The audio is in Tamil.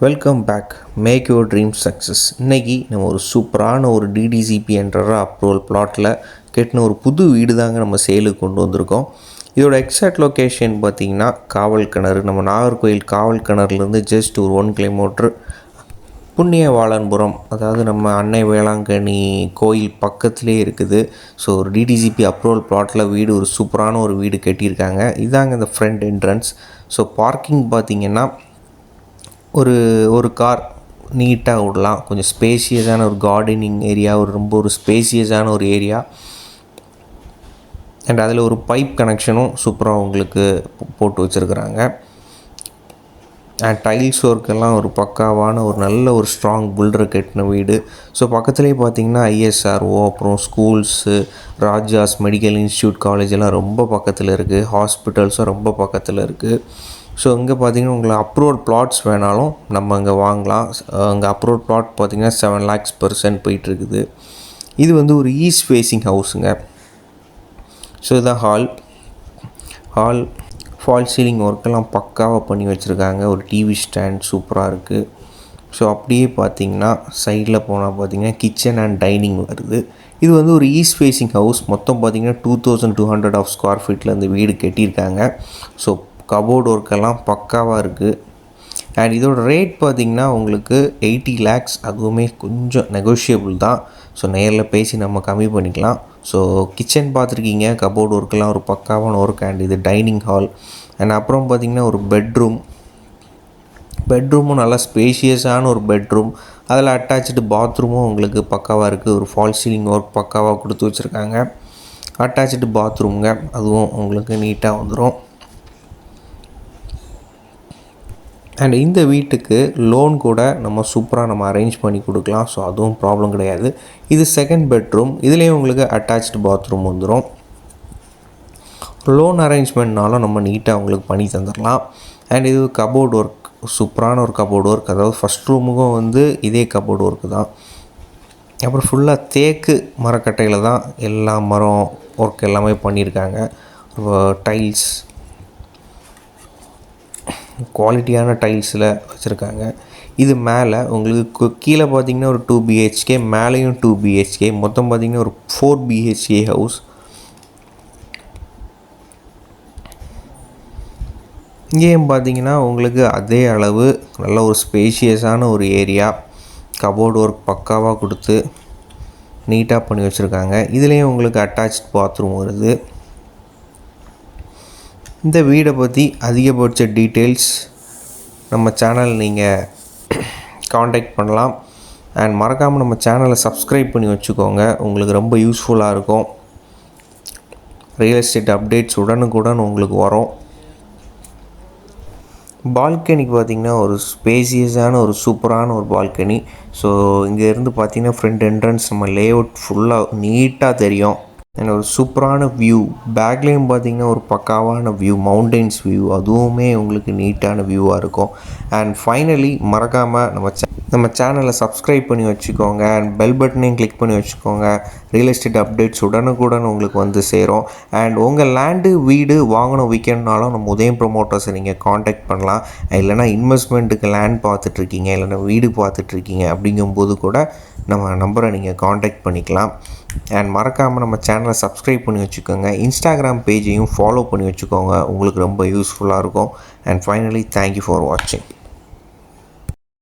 Welcome back. Make your dream success. இன்றைக்கி நம்ம ஒரு சூப்பரான ஒரு டிடிசிபி என்ற அப்ரூவல் பிளாட்டில் கட்டின ஒரு புது வீடு தாங்க நம்ம சேலுக்கு கொண்டு வந்திருக்கோம். இதோட எக்ஸாக்ட் லொக்கேஷன் பார்த்திங்கன்னா காவல் கிணறு, நம்ம நாகர்கோவில் காவல் கிணறுலேருந்து ஜஸ்ட் ஒரு 1 கிலோமீட்டர் புண்ணியவாளன்புரம், அதாவது நம்ம அன்னை வேளாங்கண்ணி கோயில் பக்கத்துலேயே இருக்குது. ஸோ ஒரு டிடிசிபி அப்ரூவல் பிளாட்டில் வீடு, ஒரு சூப்பரான ஒரு வீடு கட்டியிருக்காங்க. இதாங்க இந்த ஃப்ரண்ட் என்ட்ரன்ஸ். ஸோ பார்க்கிங் பார்த்திங்கன்னா ஒரு கார் நீட்டாக விடலாம். கொஞ்சம் ஸ்பேசியஸான ஒரு கார்டனிங் ஏரியா, ரொம்ப ஸ்பேசியஸான ஒரு ஏரியா. அண்ட் அதில் ஒரு பைப் கனெக்ஷனும் சூப்பராக உங்களுக்கு போட்டு வச்சுருக்குறாங்க. அண்ட் டைல்ஸ் ஒர்க்கெல்லாம் ஒரு பக்காவான ஒரு நல்ல ஒரு ஸ்ட்ராங் பில்டர் கட்டின வீடு. ஸோ பக்கத்துலேயே பார்த்தீங்கன்னா ஐஎஸ்ஆர்ஓ, அப்புறம் schools, Raja's medical institute, college எல்லாம் ரொம்ப பக்கத்தில் இருக்குது. ஹாஸ்பிட்டல்ஸும் ரொம்ப பக்கத்தில் இருக்குது. ஸோ இங்கே பார்த்தீங்கன்னா உங்களுக்கு அப்ரூவல் பிளாட்ஸ் வேணாலும் நம்ம இங்கே வாங்கலாம். அங்கே அப்ரூவல் பிளாட் பார்த்திங்கன்னா 7 lakhs per cent போயிட்டுருக்குது. இது ஒரு ஈஸ்ட் ஃபேஸிங் ஹவுஸுங்க. ஸோ இதுதான் ஹால் ஃபால் சீலிங் ஒர்க்கெல்லாம் பக்காவாக பண்ணி வச்சுருக்காங்க. ஒரு டிவி ஸ்டாண்ட் சூப்பராக இருக்குது. ஸோ அப்படியே பார்த்திங்கன்னா சைடில் போனால் பார்த்திங்கன்னா கிச்சன் அண்ட் டைனிங் வருது. இது ஒரு ஈஸ்ட் ஃபேஸிங் ஹவுஸ். மொத்தம் பார்த்திங்கன்னா 2200 ஸ்கொயர் ஃபீட்டில் இந்த வீடு கட்டியிருக்காங்க. ஸோ கபோர்டு ஒர்க்கெல்லாம் பக்காவாக இருக்குது. அண்ட் இதோட ரேட் பார்த்திங்கன்னா உங்களுக்கு 80 lakhs. அதுவுமே கொஞ்சம் நெகோஷியபிள் தான். ஸோ நேரில் பேசி நம்ம கம்மி பண்ணிக்கலாம். ஸோ கிச்சன் பார்த்துருக்கீங்க, கபோர்டு ஒர்க்கெல்லாம் ஒரு பக்காவான ஒர்க். அண்ட் இது டைனிங் ஹால். அண்ட் அப்புறம் பார்த்திங்கன்னா ஒரு பெட்ரூமும் நல்லா ஸ்பேஷியஸான ஒரு பெட்ரூம். அதில் அட்டாச்சு பாத்ரூமும் உங்களுக்கு பக்காவாக இருக்குது. ஒரு ஃபால் சீலிங் ஒர்க் பக்காவாக கொடுத்து வச்சுருக்காங்க. அட்டாச்சு பாத்ரூமுங்க, அதுவும் உங்களுக்கு நீட்டாக வந்துடும். அண்ட் இந்த வீட்டுக்கு லோன் கூட நம்ம சூப்பராக அரேஞ்ச் பண்ணி கொடுக்கலாம். ஸோ அதுவும் ப்ராப்ளம் கிடையாது. இது செகண்ட் பெட்ரூம். இதுலேயும் உங்களுக்கு அட்டாச்சு பாத்ரூம் வந்துடும். லோன் அரேஞ்ச்மெண்ட்னாலும் நம்ம நீட்டாக உங்களுக்கு பண்ணி தந்துடலாம். அண்ட் இது கபோர்டு ஒர்க், சூப்பரான ஒரு கபோர்டு ஒர்க். அதாவது ஃபஸ்ட் ரூமுக்கும் இதே கபோர்டு ஒர்க்கு தான். அப்புறம் ஃபுல்லாக தேக்கு மரக்கட்டையில் தான் எல்லா மரம் ஒர்க் எல்லாமே பண்ணியிருக்காங்க. டைல்ஸ் குவாலிட்டியான டைல்ஸில் வச்சுருக்காங்க. இது மேலே உங்களுக்கு கீழே பார்த்திங்கன்னா ஒரு 2 BHK, மேலேயும் 2 BHK, மொத்தம் பார்த்திங்கன்னா ஒரு 4 BHK ஹவுஸ். இங்கேயும் பார்த்திங்கன்னா உங்களுக்கு அதே அளவு நல்ல ஒரு ஸ்பேஷியஸான ஒரு ஏரியா. கபோர்டு ஒர்க் பக்காவாக கொடுத்து நீட்டாக பண்ணி வச்சுருக்காங்க. இதுலேயும் உங்களுக்கு அட்டாச் பாத்ரூம் வருது. இந்த வீடை பற்றி அதிகபட்ச டீட்டெயில்ஸ் நம்ம சேனல் நீங்கள் காண்டாக்ட் பண்ணலாம். அண்ட் மறக்காமல் நம்ம சேனலை சப்ஸ்கிரைப் பண்ணி வச்சுக்கோங்க. உங்களுக்கு ரொம்ப யூஸ்ஃபுல்லாக இருக்கும். ரியல் எஸ்டேட் அப்டேட்ஸ் உடனுக்குடன் உங்களுக்கு வரும். பால்கனிக்கு பார்த்திங்கன்னா ஒரு ஸ்பேசியஸான ஒரு சூப்பரான ஒரு பால்கனி. ஸோ இங்கேருந்து பார்த்திங்கன்னா ஃப்ரண்ட் என்ட்ரன்ஸ் நம்ம லேஅவுட் ஃபுல்லாக நீட்டாக தெரியும். அண்ட் ஒரு சூப்பரான வியூ. பேக்லேயும் பார்த்திங்கன்னா ஒரு பக்காவான வியூ, மவுண்டெயின்ஸ் வியூ. அதுவுமே உங்களுக்கு நீட்டான வியூவாக இருக்கும். அண்ட் ஃபைனலி மறக்காமல் நம்ம சேனலை சப்ஸ்கிரைப் பண்ணி வச்சுக்கோங்க. அண்ட் பெல் பட்டனையும் கிளிக் பண்ணி வச்சுக்கோங்க. ரியல் எஸ்டேட் அப்டேட்ஸ் உடனுக்குடன் உங்களுக்கு சேரும். அண்ட் உங்கள் லேண்டு வீடு வாங்கணும் விற்கணுன்னாலும் நம்ம உதயம் ப்ரொமோட்டர்ஸை நீங்கள் காண்டாக்ட் பண்ணலாம். இல்லைனா இன்வெஸ்ட்மெண்ட்டுக்கு லேண்ட் பார்த்துட்ருக்கீங்க, இல்லைனா வீடு பார்த்துட்ருக்கீங்க, அப்படிங்கும்போது கூட நம்ம நம்பரை நீங்கள் காண்டாக்ட் பண்ணிக்கலாம். அண்ட் மறக்காமல் நம்ம சேனலை சப்ஸ்கிரைப் பண்ணி வச்சுக்கோங்க. இன்ஸ்டாகிராம் பேஜையும் ஃபாலோ பண்ணி வச்சுக்கோங்க. உங்களுக்கு ரொம்ப யூஸ்ஃபுல்லாக இருக்கும். அண்ட் ஃபைனலி தேங்க்யூ ஃபார் வாட்சிங்.